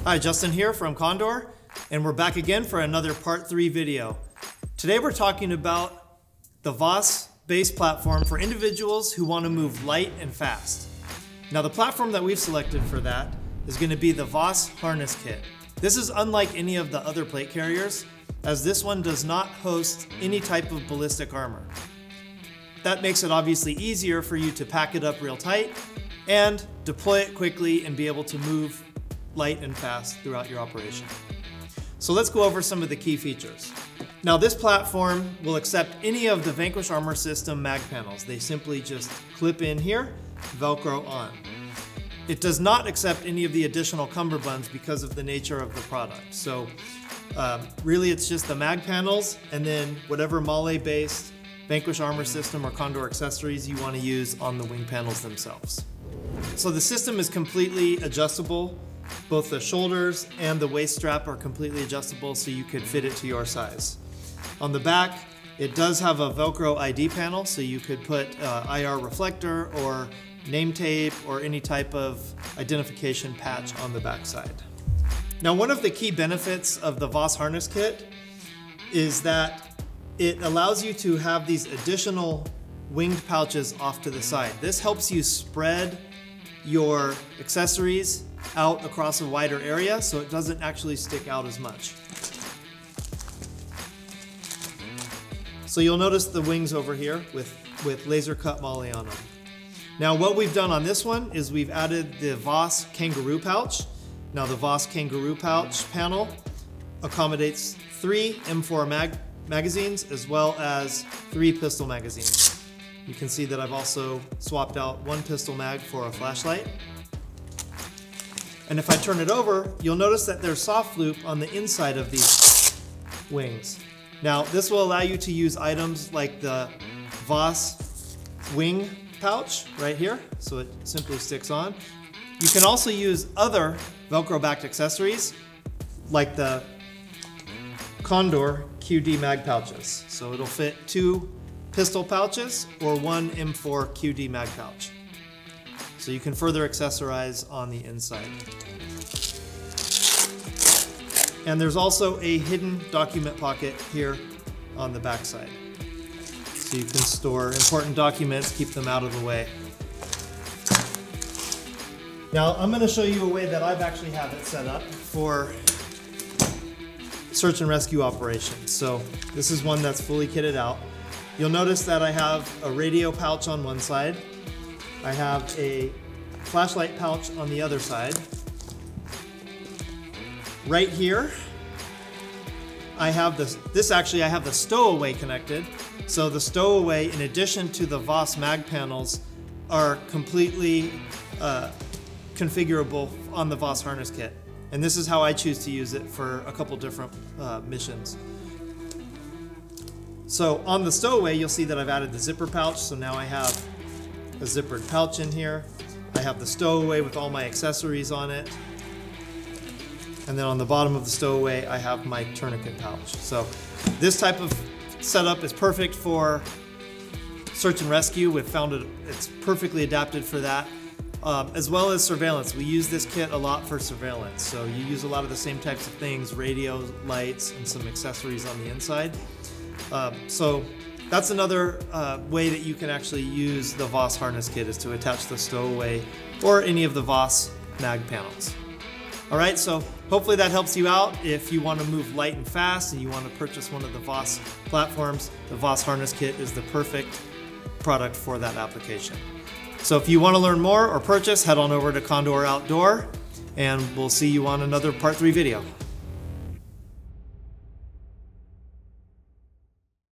Hi, Justin here from Condor, and we're back again for another part 3 video. Today we're talking about the VAS base platform for individuals who want to move light and fast. Now the platform that we've selected for that is going to be the VAS Harness Kit. This is unlike any of the other plate carriers, as this one does not host any type of ballistic armor. That makes it obviously easier for you to pack it up real tight and deploy it quickly and be able to move light and fast throughout your operation. So let's go over some of the key features. Now this platform will accept any of the Vanquish Armor System mag panels. They simply just clip in here, Velcro on. It does not accept any of the additional cummerbunds because of the nature of the product. So really it's just the mag panels and then whatever MALE based Vanquish Armor System or Condor accessories you want to use on the wing panels themselves. So the system is completely adjustable. Both the shoulders and the waist strap are completely adjustable so you could fit it to your size. On the back, it does have a Velcro ID panel, so you could put IR reflector or name tape or any type of identification patch on the back side. Now one of the key benefits of the VAS Harness Kit is that it allows you to have these additional winged pouches off to the side. This helps you spread your accessories out across a wider area so it doesn't actually stick out as much. So you'll notice the wings over here with laser cut MALE on them. Now what we've done on this one is we've added the VAS Kangaroo pouch. Now the VAS Kangaroo pouch panel accommodates 3 M4 magazines as well as 3 pistol magazines. You can see that I've also swapped out 1 pistol mag for a flashlight. And if I turn it over, you'll notice that there's soft loop on the inside of these wings. Now this will allow you to use items like the VAS wing pouch right here, so it simply sticks on. You can also use other Velcro backed accessories like the Condor QD mag pouches. So it'll fit 2 pistol pouches or 1 M4 QD mag pouch. So you can further accessorize on the inside. And there's also a hidden document pocket here on the back side. So you can store important documents, keep them out of the way. Now I'm going to show you a way that I've actually had it set up for search and rescue operations. So this is one that's fully kitted out. You'll notice that I have a radio pouch on one side. I have a flashlight pouch on the other side. Right here, I have this actually I have the stowaway connected. So the stowaway, in addition to the VAS mag panels, are completely configurable on the VAS Harness Kit. And this is how I choose to use it for a couple different missions. So on the stowaway, you'll see that I've added the zipper pouch. So now I have a zippered pouch in here. I have the stowaway with all my accessories on it. And then on the bottom of the stowaway, I have my tourniquet pouch. So this type of setup is perfect for search and rescue. We've found it's perfectly adapted for that. As well as surveillance. We use this kit a lot for surveillance. So you use a lot of the same types of things, radio, lights, and some accessories on the inside. So that's another way that you can actually use the VAS Harness Kit, is to attach the stowaway or any of the VAS mag panels. Alright, so hopefully that helps you out. If you want to move light and fast and you want to purchase one of the VAS platforms, the VAS Harness Kit is the perfect product for that application. So if you want to learn more or purchase, head on over to Condor Outdoor, and we'll see you on another part 3 video.